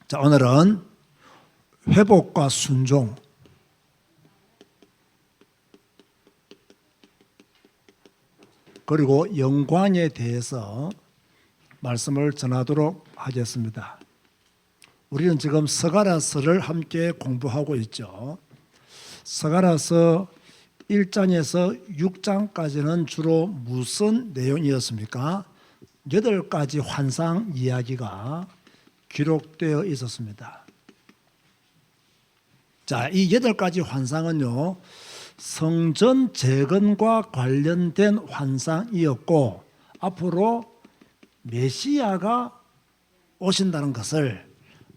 자, 오늘은 회복과 순종, 그리고 영광에 대해서 말씀을 전하도록 하겠습니다. 우리는 지금 스가랴서를 함께 공부하고 있죠. 스가랴서 1장에서 6장까지는 주로 무슨 내용이었습니까? 8가지 환상 이야기가 기록되어 있었습니다. 자, 이 8가지 환상은요, 성전 재건과 관련된 환상이었고, 앞으로 메시아가 오신다는 것을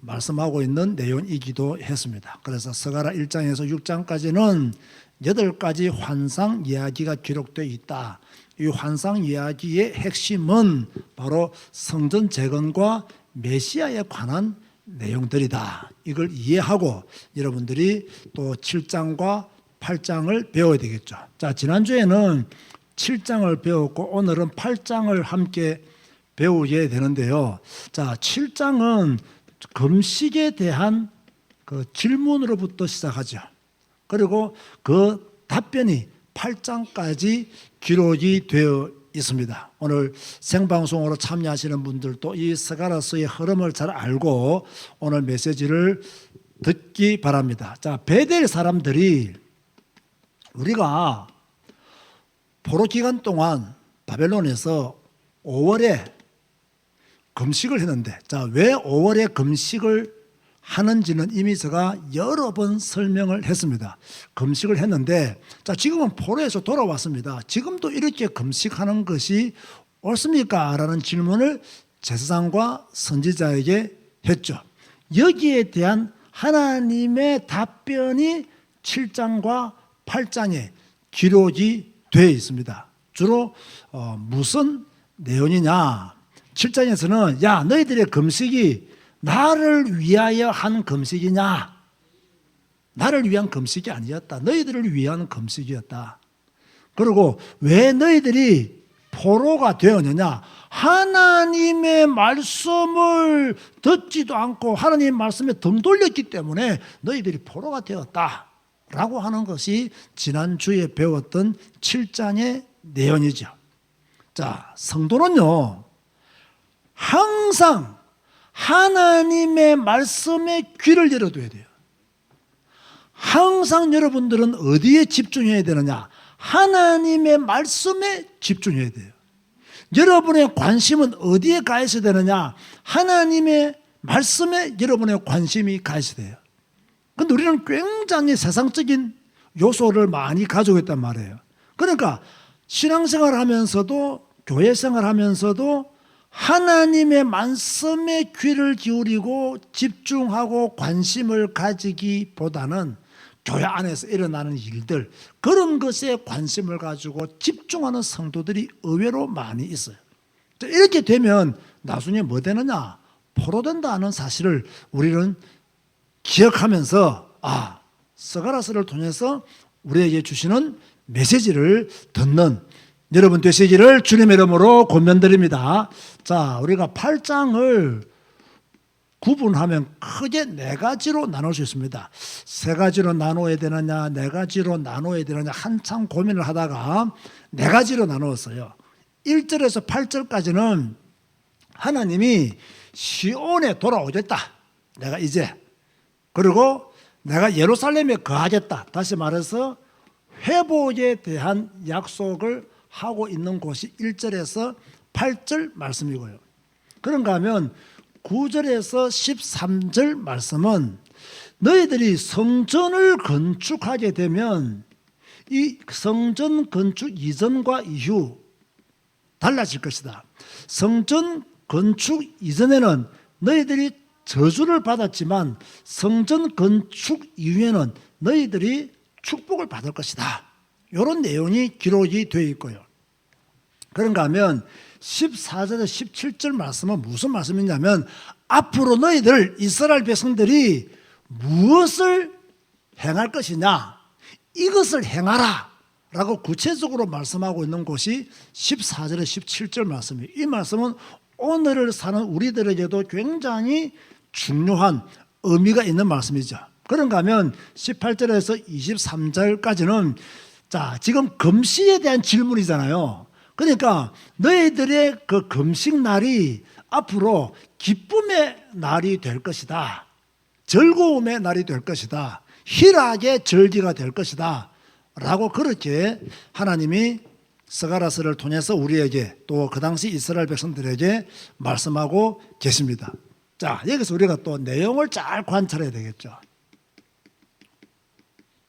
말씀하고 있는 내용이기도 했습니다. 그래서 스가랴 1장에서 6장까지는 8가지 환상 이야기가 기록되어 있다. 이 환상 이야기의 핵심은 바로 성전 재건과 메시아에 관한 내용들이다. 이걸 이해하고 여러분들이 또 7장과 8장을 배워야 되겠죠. 자, 지난주에는 7장을 배웠고 오늘은 8장을 함께 배우게 되는데요. 자, 7장은 금식에 대한 그 질문으로부터 시작하죠. 그리고 그 답변이 8장까지 기록이 되어 있습니다. 오늘 생방송으로 참여하시는 분들도 이 스가랴서의 흐름을 잘 알고 오늘 메시지를 듣기 바랍니다. 자, 베델 사람들이 우리가 포로 기간 동안 바벨론에서 5월에 금식을 했는데, 자, 왜 5월에 금식을 하는지는 이미 제가 여러 번 설명을 했습니다. 금식을 했는데, 자, 지금은 포로에서 돌아왔습니다. 지금도 이렇게 금식하는 것이 옳습니까? 라는 질문을 제사장과 선지자에게 했죠. 여기에 대한 하나님의 답변이 7장과 8장에 기록이 되어 있습니다. 주로 무슨 내용이냐? 7장에서는 야, 너희들의 금식이 나를 위하여 한 금식이냐? 나를 위한 금식이 아니었다. 너희들을 위한 금식이었다. 그리고 왜 너희들이 포로가 되었느냐? 하나님의 말씀을 듣지도 않고 하나님의 말씀에 등 돌렸기 때문에 너희들이 포로가 되었다. 라고 하는 것이 지난주에 배웠던 7장의 내용이죠. 자, 성도는요, 항상 하나님의 말씀에 귀를 열어둬야 돼요. 항상 여러분들은 어디에 집중해야 되느냐? 하나님의 말씀에 집중해야 돼요. 여러분의 관심은 어디에 가 있어야 되느냐? 하나님의 말씀에 여러분의 관심이 가 있어야 돼요. 그런데 우리는 굉장히 세상적인 요소를 많이 가지고 있단 말이에요. 그러니까 신앙생활 하면서도 교회 생활 하면서도 하나님의 말씀에 귀를 기울이고 집중하고 관심을 가지기보다는 교회 안에서 일어나는 일들, 그런 것에 관심을 가지고 집중하는 성도들이 의외로 많이 있어요. 이렇게 되면 나중에 뭐 되느냐? 포로된다는 사실을 우리는 기억하면서 스가랴서를 통해서 우리에게 주시는 메시지를 듣는 여러분 되시기를 주님의 이름으로 권면드립니다. 자, 우리가 8장을 구분하면 크게 4가지로 나눌 수 있습니다. 3가지로 나눠야 되느냐, 4가지로 나눠야 되느냐 한참 고민을 하다가 4가지로 나누었어요. 1절에서 8절까지는 하나님이 시온에 돌아오겠다. 내가 이제. 그리고 내가 예루살렘에 거하겠다. 다시 말해서 회복에 대한 약속을 하고 있는 곳이 1절에서 8절 말씀이고요. 그런가 하면 9절에서 13절 말씀은 너희들이 성전을 건축하게 되면 이 성전 건축 이전과 이후 달라질 것이다. 성전 건축 이전에는 너희들이 저주를 받았지만 성전 건축 이후에는 너희들이 축복을 받을 것이다. 이런 내용이 기록이 되어 있고요. 그런가 하면 14절에서 17절 말씀은 무슨 말씀이냐면 앞으로 너희들 이스라엘 백성들이 무엇을 행할 것이냐, 이것을 행하라 라고 구체적으로 말씀하고 있는 곳이 14절에서 17절 말씀이에요. 이 말씀은 오늘을 사는 우리들에게도 굉장히 중요한 의미가 있는 말씀이죠. 그런가 하면 18절에서 23절까지는 자, 지금 금식에 대한 질문이잖아요. 그러니까 너희들의 그 금식 날이 앞으로 기쁨의 날이 될 것이다. 즐거움의 날이 될 것이다. 희락의 절기가 될 것이다. 라고 그렇게 하나님이 스가랴서를 통해서 우리에게 또 그 당시 이스라엘 백성들에게 말씀하고 계십니다. 자, 여기서 우리가 또 내용을 잘 관찰해야 되겠죠.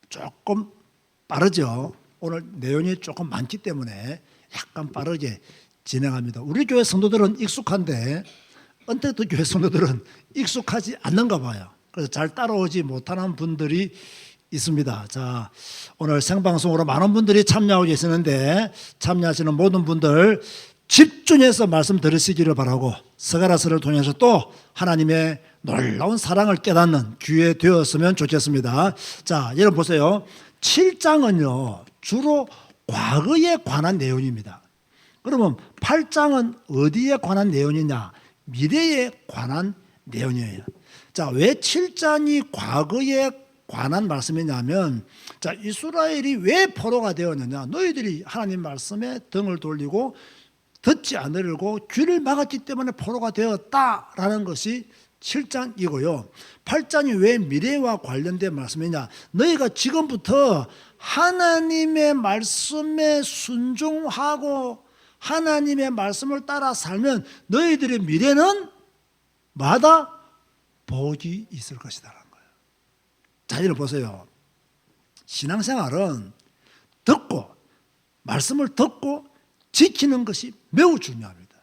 조금 빠르죠. 오늘 내용이 조금 많기 때문에 약간 빠르게 진행합니다. 우리 교회 성도들은 익숙한데 언뜻 교회 성도들은 익숙하지 않는가 봐요. 그래서 잘 따라오지 못하는 분들이 있습니다. 자, 오늘 생방송으로 많은 분들이 참여하고 계시는데 참여하시는 모든 분들 집중해서 말씀 들으시기를 바라고 스가랴서를 통해서 또 하나님의 놀라운 사랑을 깨닫는 기회 되었으면 좋겠습니다. 자, 여러분 보세요. 7장은요 주로 과거에 관한 내용입니다. 그러면 8장은 어디에 관한 내용이냐? 미래에 관한 내용이에요. 자, 왜 7장이 과거에 관한 말씀이냐면, 자, 이스라엘이 왜 포로가 되었느냐? 너희들이 하나님 말씀에 등을 돌리고 듣지 않으려고 귀를 막았기 때문에 포로가 되었다라는 것이 7장이고요. 8장이 왜 미래와 관련된 말씀이냐? 너희가 지금부터 하나님의 말씀에 순종하고 하나님의 말씀을 따라 살면 너희들의 미래는 마다 복이 있을 것이다. 자, 여러분 보세요. 신앙생활은 듣고 말씀을 듣고 지키는 것이 매우 중요합니다.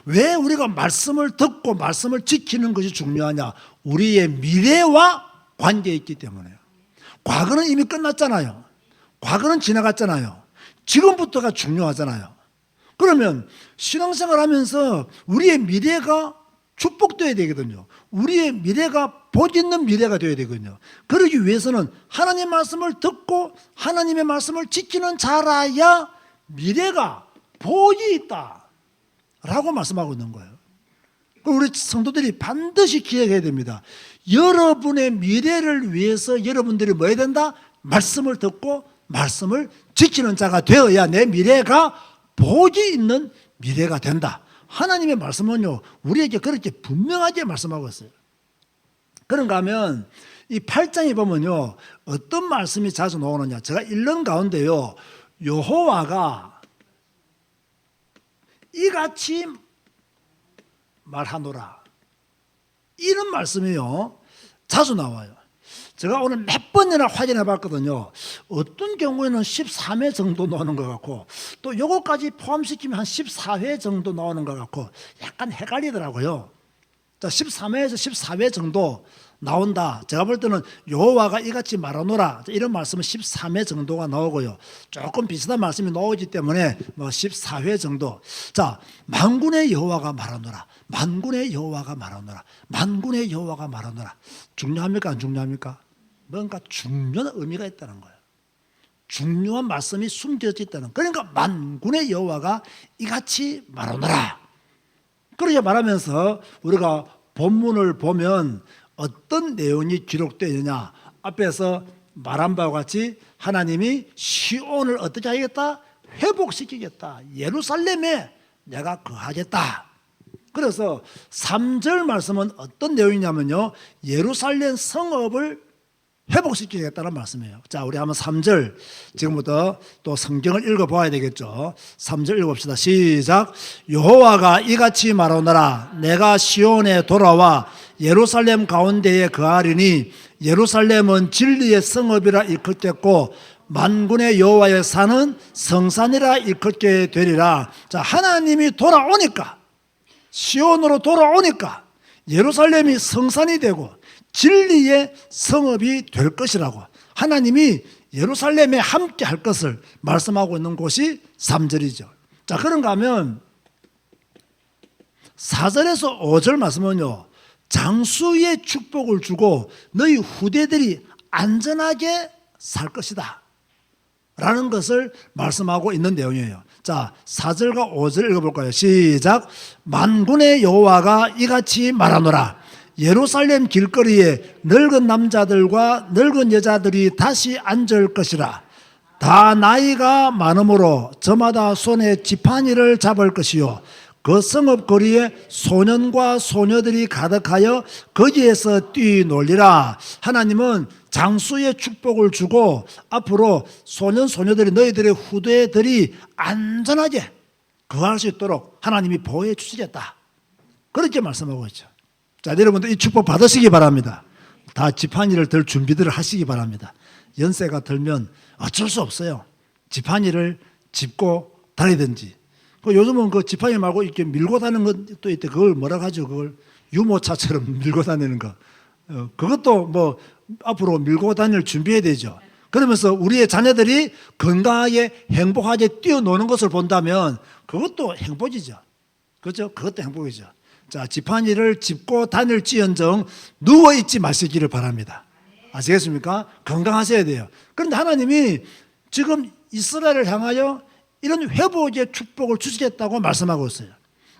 왜 우리가 말씀을 듣고 말씀을 지키는 것이 중요하냐? 우리의 미래와 관계에 있기 때문에요. 과거는 이미 끝났잖아요. 과거는 지나갔잖아요. 지금부터가 중요하잖아요. 그러면 신앙생활 하면서 우리의 미래가 축복되어야 되거든요. 우리의 미래가 복 있는 미래가 되어야 되거든요. 그러기 위해서는 하나님 말씀을 듣고 하나님의 말씀을 지키는 자라야 미래가 복이 있다 라고 말씀하고 있는 거예요. 우리 성도들이 반드시 기억해야 됩니다. 여러분의 미래를 위해서 여러분들이 뭐 해야 된다? 말씀을 듣고 말씀을 지키는 자가 되어야 내 미래가 복이 있는 미래가 된다. 하나님의 말씀은요 우리에게 그렇게 분명하게 말씀하고 있어요. 그런가 하면 이 8장에 보면요 어떤 말씀이 자주 나오느냐? 제가 읽는 가운데요 여호와가 이같이 말하노라 이런 말씀이요 자주 나와요. 제가 오늘 몇 번이나 확인해 봤거든요. 어떤 경우에는 13회 정도 나오는 것 같고 또 요거까지 포함시키면 한 14회 정도 나오는 것 같고 약간 헷갈리더라고요. 자, 13회에서 14회 정도 나온다. 제가 볼 때는 여호와가 이같이 말하노라 이런 말씀은 13회 정도가 나오고요. 조금 비슷한 말씀이 나오기 때문에 뭐 14회 정도. 자, 만군의 여호와가 말하노라. 만군의 여호와가 말하노라. 만군의 여호와가 말하노라. 중요합니까? 안 중요합니까? 뭔가 중요한 의미가 있다는 거예요. 중요한 말씀이 숨겨져 있다는. 그러니까 만군의 여호와가 이같이 말하노라. 그렇게 말하면서 우리가 본문을 보면 어떤 내용이 기록되어 있느냐. 앞에서 말한 바와 같이 하나님이 시온을 어떻게 하겠다? 회복시키겠다. 예루살렘에 내가 거하겠다. 그래서 3절 말씀은 어떤 내용이냐면요 예루살렘 성읍을 회복시키겠다는 말씀이에요. 자, 우리 한번 3절 지금부터 또 성경을 읽어봐야 되겠죠. 3절 읽어봅시다. 시작. 여호와가 이같이 말하노라. 내가 시온에 돌아와 예루살렘 가운데에 거하리니 예루살렘은 진리의 성읍이라 일컫겠고 만군의 여호와의 산은 성산이라 일컫게 되리라. 자, 하나님이 돌아오니까 시온으로 돌아오니까 예루살렘이 성산이 되고 진리의 성읍이 될 것이라고 하나님이 예루살렘에 함께 할 것을 말씀하고 있는 곳이 3절이죠. 자, 그런가 하면 4절에서 5절 말씀은요 장수의 축복을 주고 너희 후대들이 안전하게 살 것이다 라는 것을 말씀하고 있는 내용이에요. 자, 4절과 5절 읽어볼까요? 시작. 만군의 여호와가 이같이 말하노라. 예루살렘 길거리에 늙은 남자들과 늙은 여자들이 다시 앉을 것이라. 다 나이가 많으므로 저마다 손에 지팡이를 잡을 것이요 그 성읍 거리에 소년과 소녀들이 가득하여 거기에서 뛰놀리라. 하나님은 장수의 축복을 주고 앞으로 소년 소녀들이 너희들의 후대들이 안전하게 거할 수 있도록 하나님이 보호해 주시겠다. 그렇게 말씀하고 있죠. 자, 여러분들 이 축복 받으시기 바랍니다. 다 지팡이를 들 준비들을 하시기 바랍니다. 연세가 들면 어쩔 수 없어요. 지팡이를 짚고 다니든지. 요즘은 그 지팡이 말고 이렇게 밀고 다니는 것도 있대. 그걸 뭐라고 하죠? 그걸 유모차처럼 밀고 다니는 거. 그것도 뭐 앞으로 밀고 다닐 준비해야 되죠. 그러면서 우리의 자녀들이 건강하게 행복하게 뛰어노는 것을 본다면 그것도 행복이죠. 그렇죠? 그것도 행복이죠. 자, 지팡이를 짚고 다닐지언정 누워있지 마시기를 바랍니다. 아시겠습니까? 건강하셔야 돼요. 그런데 하나님이 지금 이스라엘을 향하여 이런 회복의 축복을 주시겠다고 말씀하고 있어요.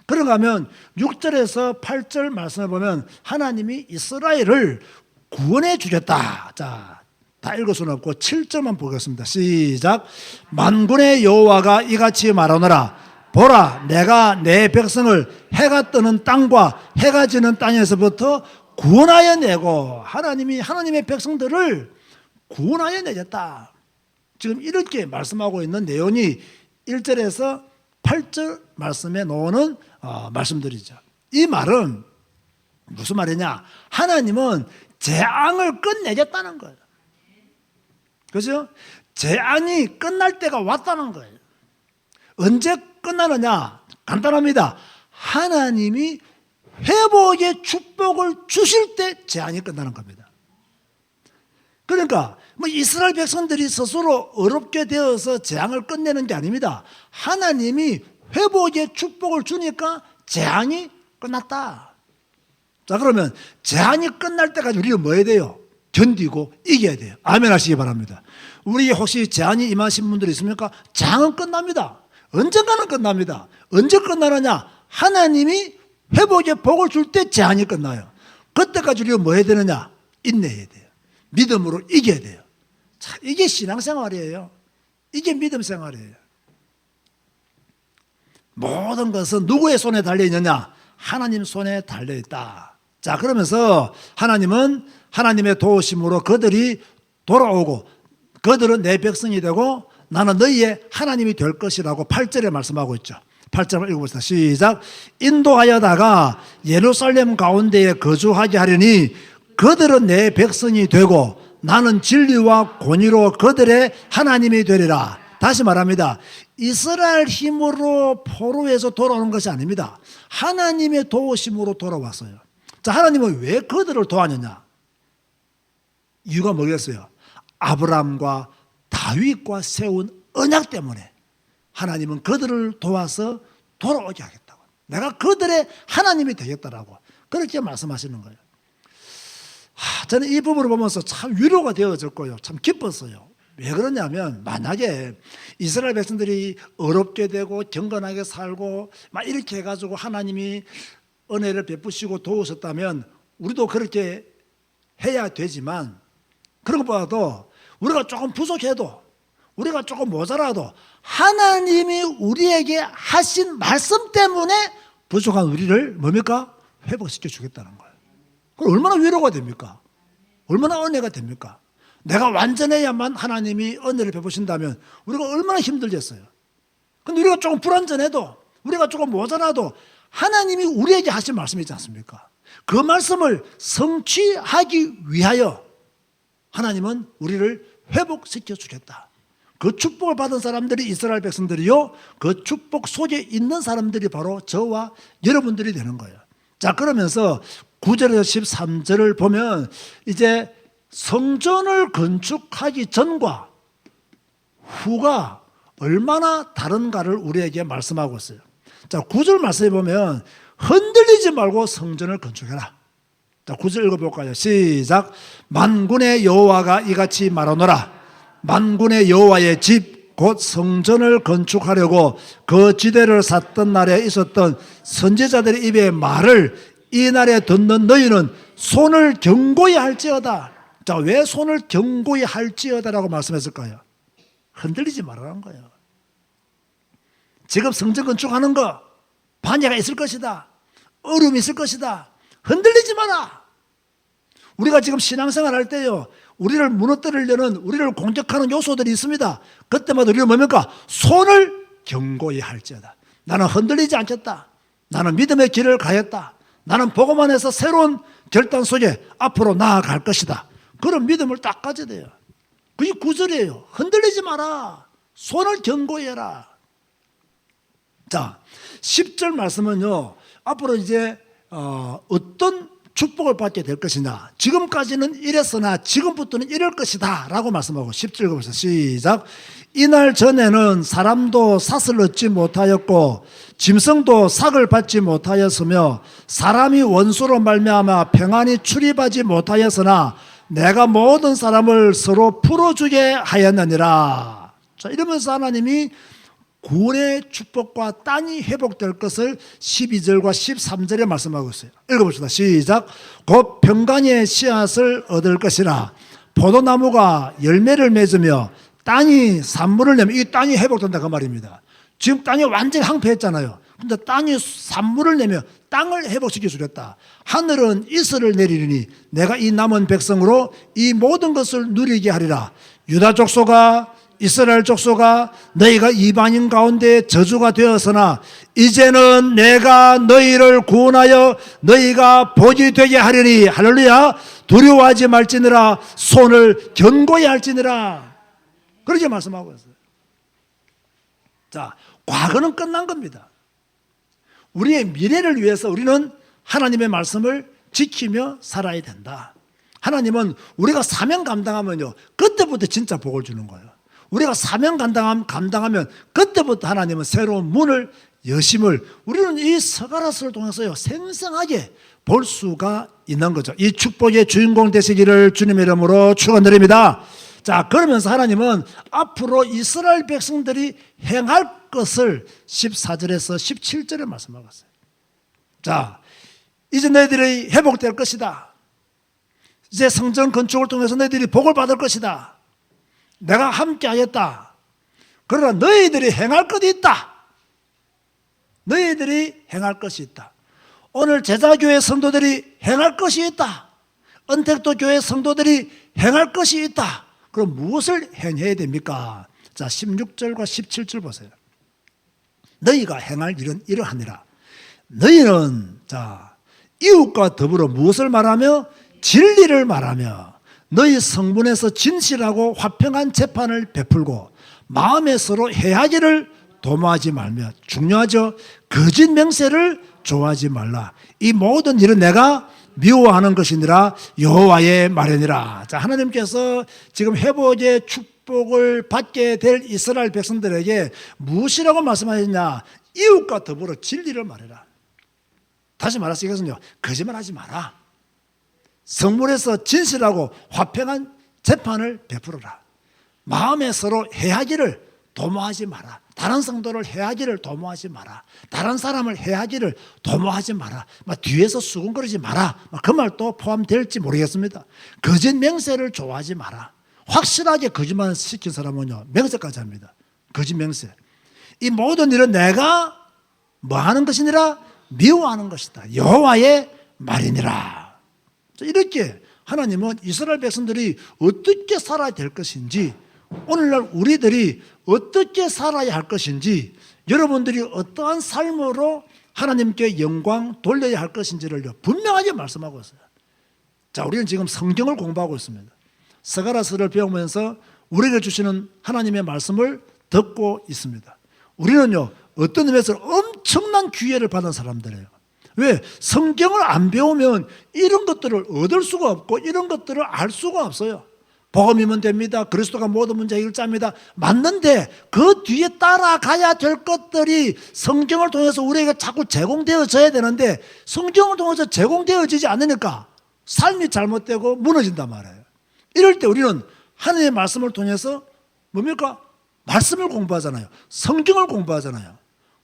그런가 하면 6절에서 8절 말씀을 보면 하나님이 이스라엘을 구원해 주겠다. 자, 다 읽을 수는 없고 7절만 보겠습니다. 시작. 만군의 여호와가 이같이 말하노라. 보라, 내가 내 백성을 해가 뜨는 땅과 해가 지는 땅에서부터 구원하여 내고, 하나님이 하나님의 백성들을 구원하여 내겠다. 지금 이렇게 말씀하고 있는 내용이 1절에서 8절 말씀에 나오는 말씀들이죠. 이 말은 무슨 말이냐? 하나님은 재앙을 끝내겠다는 거예요. 그렇죠? 재앙이 끝날 때가 왔다는 거예요. 언제 끝나느냐? 간단합니다. 하나님이 회복의 축복을 주실 때 재앙이 끝나는 겁니다. 그러니까 뭐 이스라엘 백성들이 스스로 어렵게 되어서 재앙을 끝내는 게 아닙니다. 하나님이 회복의 축복을 주니까 재앙이 끝났다. 자, 그러면 재앙이 끝날 때까지 우리가 뭐 해야 돼요? 견디고 이겨야 돼요. 아멘 하시기 바랍니다. 우리 혹시 재앙이 임하신 분들이 있습니까? 재앙은 끝납니다. 언젠가는 끝납니다. 언제 끝나느냐? 하나님이 회복의 복을 줄 때 재앙이 끝나요. 그때까지 우리가 뭐 해야 되느냐? 인내해야 돼요. 믿음으로 이겨야 돼요. 자, 이게 신앙생활이에요. 이게 믿음 생활이에요. 모든 것은 누구의 손에 달려있느냐? 하나님 손에 달려있다. 자, 그러면서 하나님은 하나님의 도우심으로 그들이 돌아오고 그들은 내 백성이 되고 나는 너희의 하나님이 될 것이라고 8절에 말씀하고 있죠. 8절을 읽어봅시다. 시작. 인도하여다가 예루살렘 가운데에 거주하게 하려니 그들은 내 백성이 되고 나는 진리와 권위로 그들의 하나님이 되리라. 다시 말합니다. 이스라엘 힘으로 포로에서 돌아오는 것이 아닙니다. 하나님의 도우심으로 돌아왔어요. 자, 하나님은 왜 그들을 도왔느냐? 이유가 뭐겠어요? 아브라함과 다윗과 세운 언약 때문에 하나님은 그들을 도와서 돌아오게 하겠다고. 내가 그들의 하나님이 되겠다라고 그렇게 말씀하시는 거예요. 저는 이 부분을 보면서 참 위로가 되어졌고요. 참 기뻤어요. 왜 그러냐면 만약에 이스라엘 백성들이 어렵게 되고 경건하게 살고 막 이렇게 해가지고 하나님이 은혜를 베푸시고 도우셨다면 우리도 그렇게 해야 되지만 그런 것보다도 우리가 조금 부족해도 우리가 조금 모자라도 하나님이 우리에게 하신 말씀 때문에 부족한 우리를 뭡니까? 회복시켜 주겠다는 거예요. 그럼 얼마나 위로가 됩니까? 얼마나 은혜가 됩니까? 내가 완전해야만 하나님이 은혜를 베푸신다면 우리가 얼마나 힘들겠어요. 근데 우리가 조금 불완전해도 우리가 조금 모자라도 하나님이 우리에게 하신 말씀이 있지 않습니까? 그 말씀을 성취하기 위하여 하나님은 우리를 회복시켜 주겠다. 그 축복을 받은 사람들이 이스라엘 백성들이요, 그 축복 속에 있는 사람들이 바로 저와 여러분들이 되는 거예요. 자, 그러면서 9절에서 13절을 보면 이제 성전을 건축하기 전과 후가 얼마나 다른가를 우리에게 말씀하고 있어요. 자, 9절 말씀해 보면 흔들리지 말고 성전을 건축해라. 자, 9절 읽어볼까요? 시작. 만군의 여호와가 이같이 말하노라. 만군의 여호와의 집 곧 성전을 건축하려고 그 지대를 샀던 날에 있었던 선지자들의 입에 말을 이 날에 듣는 너희는 손을 견고히 할지어다. 자, 왜 손을 견고히 할지어다라고 말씀했을까요? 흔들리지 말라는 거예요. 지금 성전 건축하는 거 반야가 있을 것이다. 어려움이 있을 것이다. 흔들리지 마라. 우리가 지금 신앙생활 할 때요, 우리를 무너뜨리려는, 우리를 공격하는 요소들이 있습니다. 그때마다 우리는 뭡니까? 손을 견고히 할지어다. 나는 흔들리지 않겠다. 나는 믿음의 길을 가겠다. 나는 복음 안에서 새로운 결단 속에 앞으로 나아갈 것이다. 그런 믿음을 딱 가져야 돼요. 그게 구절이에요. 흔들리지 마라. 손을 견고히 해라. 자, 10절 말씀은요, 앞으로 이제 어떤 축복을 받게 될 것이냐. 지금까지는 이랬으나 지금부터는 이럴 것이다 라고 말씀하고 10절 읽어보세요. 시작. 이날 전에는 사람도 삿을 얻지 못하였고 짐승도 삭을 받지 못하였으며 사람이 원수로 말미암아 평안히 출입하지 못하였으나 내가 모든 사람을 서로 풀어주게 하였느니라. 자, 이러면서 하나님이 구원의 축복과 땅이 회복될 것을 12절과 13절에 말씀하고 있어요. 읽어봅시다. 시작. 곧 평강의 씨앗을 얻을 것이라. 포도나무가 열매를 맺으며 땅이 산물을 내면, 이 땅이 회복된다 그 말입니다. 지금 땅이 완전히 황폐했잖아요. 근데 땅이 산물을 내며 땅을 회복시켜 주렸다. 하늘은 이슬을 내리리니 내가 이 남은 백성으로 이 모든 것을 누리게 하리라. 유다 족속아, 이스라엘 족속아, 너희가 이방인 가운데 저주가 되었으나 이제는 내가 너희를 구원하여 너희가 복이 되게 하리니, 할렐루야. 두려워하지 말지니라. 손을 견고히 할지니라. 그렇게 말씀하고 있어요. 자, 과거는 끝난 겁니다. 우리의 미래를 위해서 우리는 하나님의 말씀을 지키며 살아야 된다. 하나님은 우리가 사명 감당하면요, 그때부터 진짜 복을 주는 거예요. 우리가 사명 감당하면 그때부터 하나님은 새로운 문을 여심을 우리는 이 서가라스를 통해서요 생생하게 볼 수가 있는 거죠. 이 축복의 주인공 되시기를 주님의 이름으로 축원드립니다. 자, 그러면서 하나님은 앞으로 이스라엘 백성들이 행할 것을 14절에서 17절에 말씀하고 있어요. 자, 이제 너희들이 회복될 것이다. 이제 성전 건축을 통해서 너희들이 복을 받을 것이다. 내가 함께 하겠다. 그러나 너희들이 행할 것이 있다. 너희들이 행할 것이 있다. 오늘 제자교회 성도들이 행할 것이 있다. 은택도 교회 성도들이 행할 것이 있다. 그럼 무엇을 행해야 됩니까? 자, 16절과 17절 보세요. 너희가 행할 일은 이러하니라. 너희는 자, 이웃과 더불어 무엇을 말하며? 진리를 말하며 너희 성문에서 진실하고 화평한 재판을 베풀고 마음에 서로 해하기를 도모하지 말며, 중요하죠, 거짓 맹세를 좋아하지 말라. 이 모든 일은 내가 미워하는 것이니라. 여호와의 말이니라. 자, 하나님께서 지금 회복의 축복을 받게 될 이스라엘 백성들에게 무엇이라고 말씀하셨냐? 이웃과 더불어 진리를 말해라. 다시 말해서 이것은요, 거짓말하지 마라. 성문에서 진실하고 화평한 재판을 베풀어라. 마음에 서로 해하기를 도모하지 마라. 다른 성도를 해하기를 도모하지 마라. 다른 사람을 해하기를 도모하지 마라. 뒤에서 수군거리지 마라. 그 말도 포함될지 모르겠습니다. 거짓 맹세를 좋아하지 마라. 확실하게 거짓말 시킨 사람은요, 맹세까지 합니다. 거짓 맹세. 이 모든 일은 내가 뭐 하는 것이니라? 미워하는 것이다. 여호와의 말이니라. 이렇게 하나님은 이스라엘 백성들이 어떻게 살아야 될 것인지, 오늘날 우리들이 어떻게 살아야 할 것인지, 여러분들이 어떠한 삶으로 하나님께 영광 돌려야 할 것인지를 분명하게 말씀하고 있어요. 자, 우리는 지금 성경을 공부하고 있습니다. 서가라스를 배우면서 우리에게 주시는 하나님의 말씀을 듣고 있습니다. 우리는요, 어떤 의미에서 엄청난 기회를 받은 사람들이에요. 왜? 성경을 안 배우면 이런 것들을 얻을 수가 없고 이런 것들을 알 수가 없어요. 복음이면 됩니다. 그리스도가 모든 문제의 일자입니다. 맞는데 그 뒤에 따라가야 될 것들이 성경을 통해서 우리에게 자꾸 제공되어져야 되는데, 성경을 통해서 제공되어지지 않으니까 삶이 잘못되고 무너진단 말이에요. 이럴 때 우리는 하나님의 말씀을 통해서 뭡니까? 말씀을 공부하잖아요. 성경을 공부하잖아요.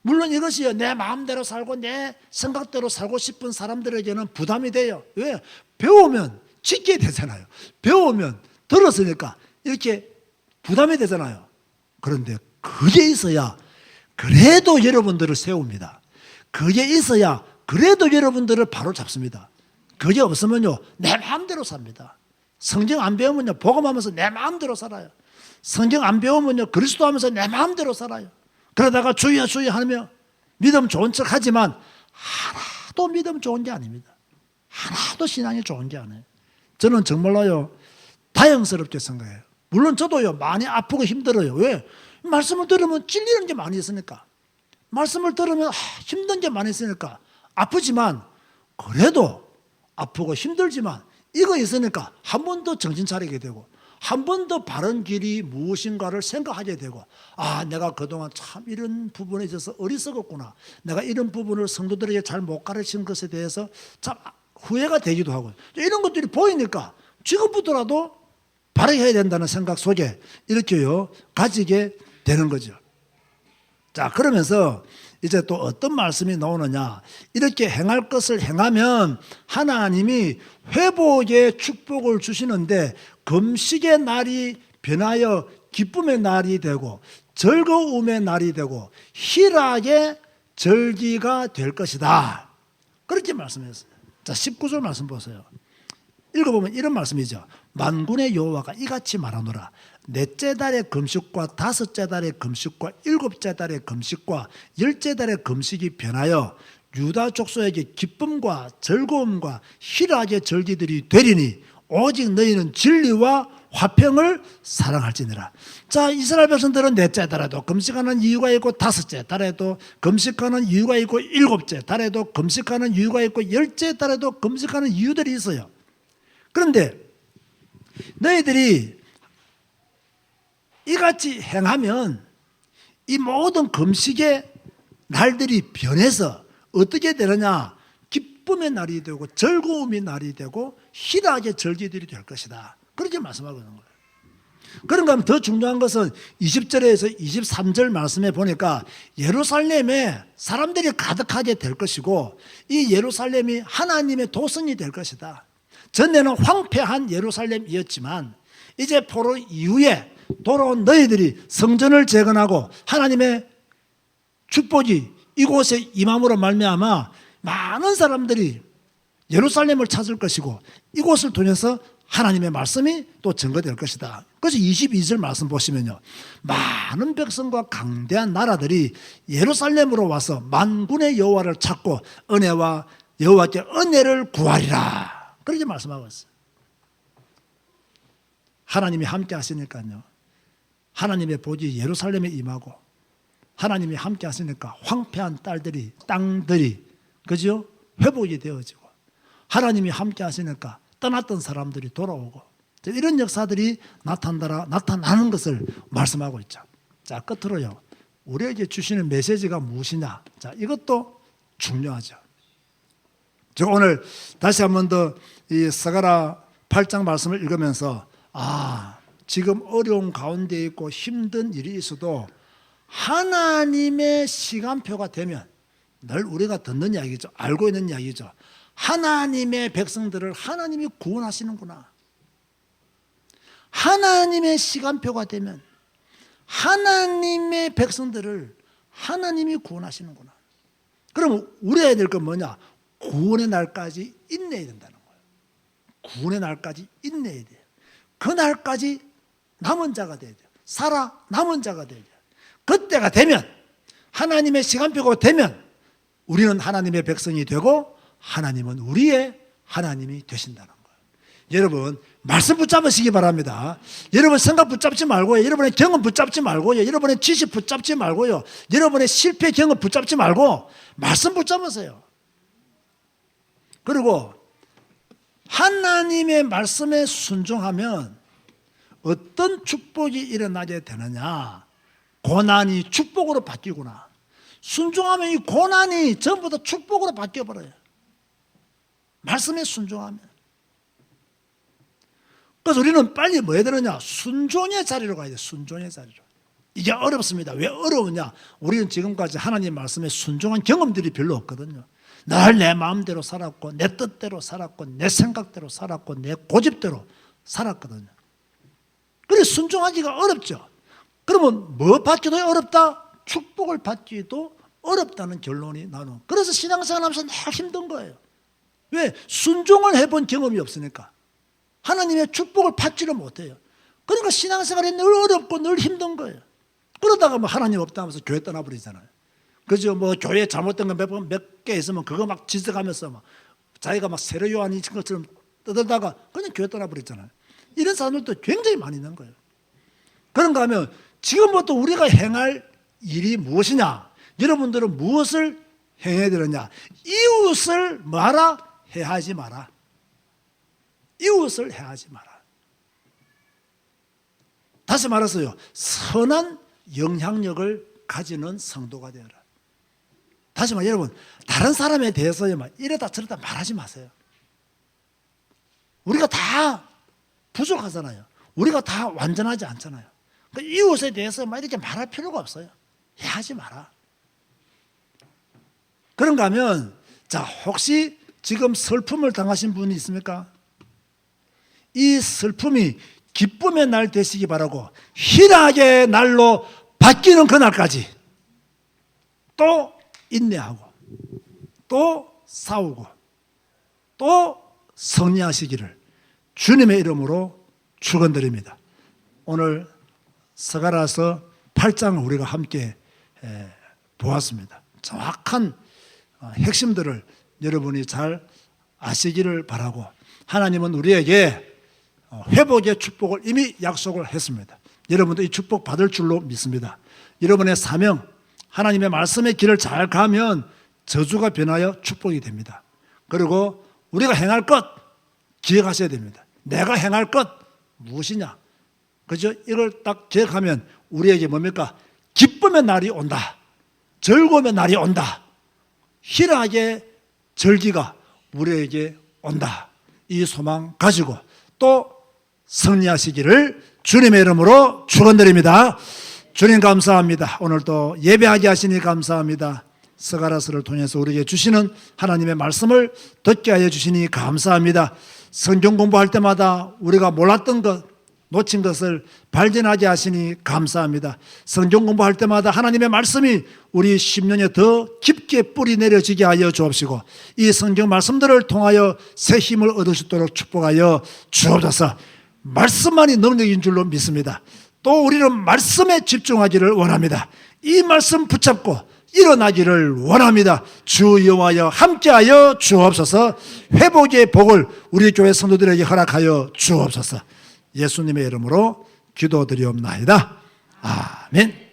물론 이것이 내 마음대로 살고 내 생각대로 살고 싶은 사람들에게는 부담이 돼요. 왜? 배우면 지켜야 되잖아요. 배우면 들었으니까 이렇게 부담이 되잖아요. 그런데 그게 있어야 그래도 여러분들을 세웁니다. 그게 있어야 그래도 여러분들을 바로 잡습니다. 그게 없으면요, 내 마음대로 삽니다. 성경 안 배우면요, 복음하면서 내 마음대로 살아요. 성경 안 배우면요, 그리스도 하면서 내 마음대로 살아요. 그러다가 주여 주여 하며 믿음 좋은 척 하지만 하나도 믿음 좋은 게 아닙니다. 하나도 신앙이 좋은 게 아니에요. 저는 정말로요, 다행스럽게 생각해요. 물론 저도요, 많이 아프고 힘들어요. 왜? 말씀을 들으면 찔리는 게 많이 있으니까. 말씀을 들으면 힘든 게 많이 있으니까. 아프지만 그래도 아프고 힘들지만 이거 있으니까 한 번 더 정신 차리게 되고 한 번 더 바른 길이 무엇인가를 생각하게 되고, 아, 내가 그동안 참 이런 부분에 있어서 어리석었구나. 내가 이런 부분을 성도들에게 잘 못 가르친 것에 대해서 참 후회가 되기도 하고, 이런 것들이 보이니까 지금부터라도 바르게 해야 된다는 생각 속에 이렇게요 가지게 되는 거죠. 자, 그러면서 이제 또 어떤 말씀이 나오느냐, 이렇게 행할 것을 행하면 하나님이 회복의 축복을 주시는데 금식의 날이 변하여 기쁨의 날이 되고 즐거움의 날이 되고 희락의 절기가 될 것이다. 그렇게 말씀했어요. 자, 19절 말씀 보세요. 읽어보면 이런 말씀이죠. 만군의 여호와가 이같이 말하노라. 넷째 달의 금식과 다섯째 달의 금식과 일곱째 달의 금식과 열째 달의 금식이 변하여 유다 족속에게 기쁨과 즐거움과 희락의 절기들이 되리니 오직 너희는 진리와 화평을 사랑할지니라. 자, 이스라엘 백성들은 넷째 달에도 금식하는 이유가 있고 다섯째 달에도 금식하는 이유가 있고 일곱째 달에도 금식하는 이유가 있고 열째 달에도 금식하는 이유들이 있어요. 그런데 너희들이 이같이 행하면 이 모든 금식의 날들이 변해서 어떻게 되느냐, 기쁨의 날이 되고 즐거움의 날이 되고 희락의 절기들이 될 것이다. 그렇게 말씀하고 있는 거예요. 그런가 하면 더 중요한 것은 20절에서 23절 말씀에 보니까 예루살렘에 사람들이 가득하게 될 것이고 이 예루살렘이 하나님의 도성이 될 것이다. 전에는 황폐한 예루살렘이었지만 이제 포로 이후에 돌아온 너희들이 성전을 재건하고 하나님의 축복이 이곳에 임함으로 말미암아 많은 사람들이 예루살렘을 찾을 것이고 이곳을 통해서 하나님의 말씀이 또 증거될 것이다. 그래서 22절 말씀 보시면요, 많은 백성과 강대한 나라들이 예루살렘으로 와서 만군의 여호와를 찾고 은혜와 여호와께 은혜를 구하리라. 그렇게 말씀하고 있어요. 하나님이 함께 하시니까요, 하나님의 복이 예루살렘에 임하고 하나님이 함께 하시니까 황폐한 땅들이 그죠? 회복이 되어지고 하나님이 함께 하시니까 떠났던 사람들이 돌아오고 이런 역사들이 나타나는 것을 말씀하고 있죠. 자, 끝으로요, 우리에게 주시는 메시지가 무엇이냐? 자, 이것도 중요하죠. 제가 오늘 다시 한 번 더 이 스가랴 8장 말씀을 읽으면서 지금 어려운 가운데 있고 힘든 일이 있어도 하나님의 시간표가 되면, 늘 우리가 듣는 이야기죠. 알고 있는 이야기죠. 하나님의 백성들을 하나님이 구원하시는구나. 하나님의 시간표가 되면 하나님의 백성들을 하나님이 구원하시는구나. 그럼 우려해야 될 건 뭐냐? 구원의 날까지 인내해야 된다는 거예요. 구원의 날까지 인내해야 돼요. 그 날까지 남은 자가 돼야 돼요. 남은 자가 돼야 돼요. 그때가 되면, 하나님의 시간표가 되면 우리는 하나님의 백성이 되고 하나님은 우리의 하나님이 되신다는 거예요. 여러분, 말씀 붙잡으시기 바랍니다. 여러분 생각 붙잡지 말고요. 여러분의 경험 붙잡지 말고요. 여러분의 지식 붙잡지 말고요. 여러분의 실패 경험 붙잡지 말고 말씀 붙잡으세요. 그리고 하나님의 말씀에 순종하면 어떤 축복이 일어나게 되느냐? 고난이 축복으로 바뀌구나. 순종하면 이 고난이 전부 다 축복으로 바뀌어버려요. 말씀에 순종하면. 그래서 우리는 빨리 뭐 해야 되느냐? 순종의 자리로 가야 돼요. 순종의 자리로. 이게 어렵습니다. 왜 어려우냐? 우리는 지금까지 하나님 말씀에 순종한 경험들이 별로 없거든요. 늘 내 마음대로 살았고 내 뜻대로 살았고 내 생각대로 살았고 내 고집대로 살았거든요. 그래서 순종하기가 어렵죠. 그러면 뭐 받기도 어렵다? 축복을 받기도 어렵다는 결론이 나는. 그래서 신앙생활 하면서 늘 힘든 거예요. 왜? 순종을 해본 경험이 없으니까. 하나님의 축복을 받지를 못해요. 그러니까 신앙생활이 늘 어렵고 늘 힘든 거예요. 그러다가 뭐 하나님 없다 하면서 교회 떠나버리잖아요. 그죠? 뭐 교회 잘못된 거 몇 개 있으면 그거 막 지적하면서 막 자기가 막 세례 요한인 것처럼 떠들다가 그냥 교회 떠나버렸잖아요. 이런 사람들도 굉장히 많이 있는 거예요. 그런가 하면 지금부터 우리가 행할 일이 무엇이냐? 여러분들은 무엇을 행해야 되느냐? 이웃을 뭐하라? 해하지 마라. 이웃을 해하지 마라. 다시 말해서요, 선한 영향력을 가지는 성도가 되어라. 다시 말해 여러분, 다른 사람에 대해서요 이러다 저러다 말하지 마세요. 우리가 다 부족하잖아요. 우리가 다 완전하지 않잖아요. 그러니까 이웃에 대해서 막 이렇게 말할 필요가 없어요. 해하지 마라. 그런가 하면 자, 혹시 지금 슬픔을 당하신 분이 있습니까? 이 슬픔이 기쁨의 날 되시기 바라고, 희락의 날로 바뀌는 그날까지 또 인내하고 또 싸우고 또 승리하시기를 주님의 이름으로 축원드립니다. 오늘 스가랴서 8장을 우리가 함께 보았습니다. 정확한 핵심들을 여러분이 잘 아시기를 바라고, 하나님은 우리에게 회복의 축복을 이미 약속을 했습니다. 여러분도 이 축복 받을 줄로 믿습니다. 여러분의 사명, 하나님의 말씀의 길을 잘 가면 저주가 변하여 축복이 됩니다. 그리고 우리가 행할 것 기억하셔야 됩니다. 내가 행할 것 무엇이냐? 그죠? 이걸 딱 기억하면 우리에게 뭡니까? 기쁨의 날이 온다. 즐거움의 날이 온다. 희락의 절기가 우리에게 온다. 이 소망 가지고 또 승리하시기를 주님의 이름으로 축원드립니다. 주님 감사합니다. 오늘도 예배하게 하시니 감사합니다. 스가랴서를 통해서 우리에게 주시는 하나님의 말씀을 듣게 하여 주시니 감사합니다. 성경 공부할 때마다 우리가 몰랐던 것, 놓친 것을 발견하게 하시니 감사합니다. 성경 공부할 때마다 하나님의 말씀이 우리 심령에 더 깊게 뿌리 내려지게 하여 주옵시고, 이 성경 말씀들을 통하여 새 힘을 얻을 수 있도록 축복하여 주옵소서. 말씀만이 능력인 줄로 믿습니다. 또 우리는 말씀에 집중하기를 원합니다. 이 말씀 붙잡고 일어나기를 원합니다. 주 여호와여 함께하여 주옵소서. 회복의 복을 우리 교회 성도들에게 허락하여 주옵소서. 예수님의 이름으로 기도드리옵나이다. 아멘.